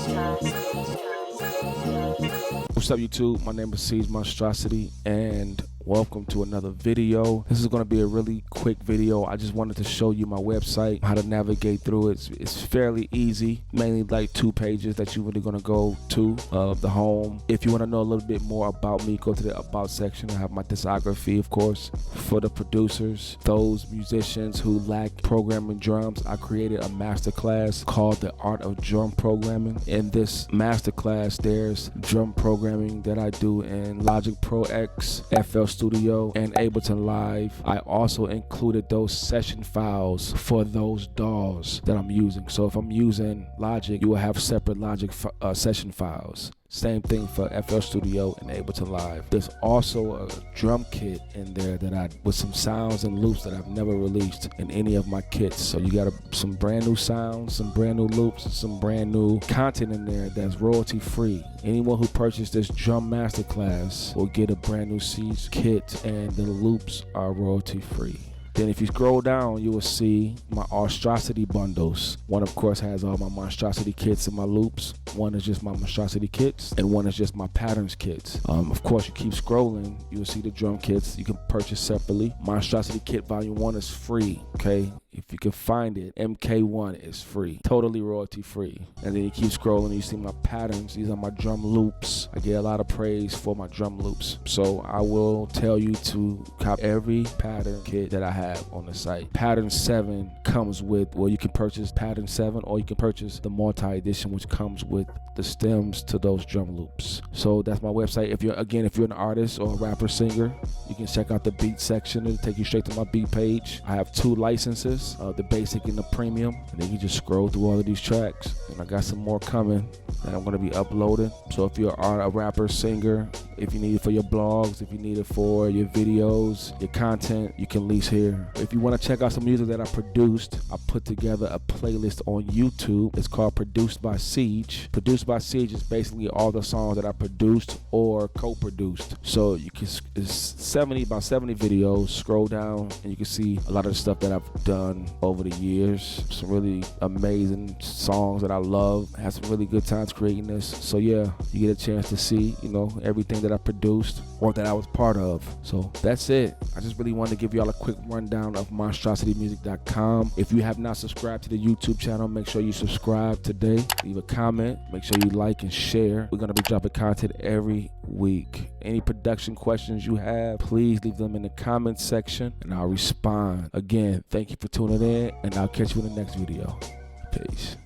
What's up, YouTube? My name is Siege Monstrosity, and welcome to another video. This is going to be a really quick video. I just wanted to show you my website, how to navigate through it. It's fairly easy, mainly like 2 pages that you're really going to go to, the home. If you want to know a little bit more about me, go to the About section. I have my discography, of course, for the producers, those musicians who lack programming drums. I created a masterclass called The Art of Drum Programming. In this masterclass, there's drum programming that I do in Logic Pro X, FL Studio, and Ableton Live. I also included those session files for those DAWs that I'm using. So if I'm using Logic, you will have separate Logic session files. Same thing for FL Studio and Ableton Live. There's also a drum kit in there with some sounds and loops that I've never released in any of my kits. So you got some brand new sounds, some brand new loops, and some brand new content in there that's royalty free. Anyone who purchased this drum masterclass will get a brand new Siege kit, and the loops are royalty free. Then if you scroll down, you will see my Monstrosity bundles. One, of course, has all my Monstrosity kits and my loops. One is just my Monstrosity kits, and one is just my patterns kits. Of course, you keep scrolling, you will see the drum kits you can purchase separately. Monstrosity Kit Volume 1 is free, okay? If you can find it, MK1 is free, totally royalty free. And then you keep scrolling, you see my patterns. These are my drum loops. I get a lot of praise for my drum loops. So I will tell you to copy every pattern kit that I have on the site. Pattern 7 comes with, well, you can purchase Pattern 7, or you can purchase the multi-edition, which comes with the stems to those drum loops. So that's my website. If you're an artist or a rapper, singer, you can check out the beat section. It'll take you straight to my beat page. I have 2 licenses. The basic and the premium, and then you just scroll through all of these tracks, and I got some more coming that I'm going to be uploading. So if you're a rapper, singer, if you need it for your blogs, if you need it for your videos, your content, you can lease here. If you want to check out some music that I produced, I put together a playlist on YouTube. It's called Produced by Siege. Produced by Siege is basically all the songs that I produced or co-produced. So you can, it's about 70 videos. Scroll down and you can see a lot of the stuff that I've done over the years. Some really amazing songs that I love. I had some really good times creating this. So yeah, you get a chance to see, everything that I produced or that I was part of. So that's it. I just really wanted to give y'all a quick rundown of monstrositymusic.com. If you have not subscribed to the YouTube channel, make sure you subscribe today. Leave a comment. Make sure you like and share. We're gonna be dropping content every week. Any production questions you have, please leave them in the comment section and I'll respond. Again, thank you for tuning in, and I'll catch you in the next video. Peace.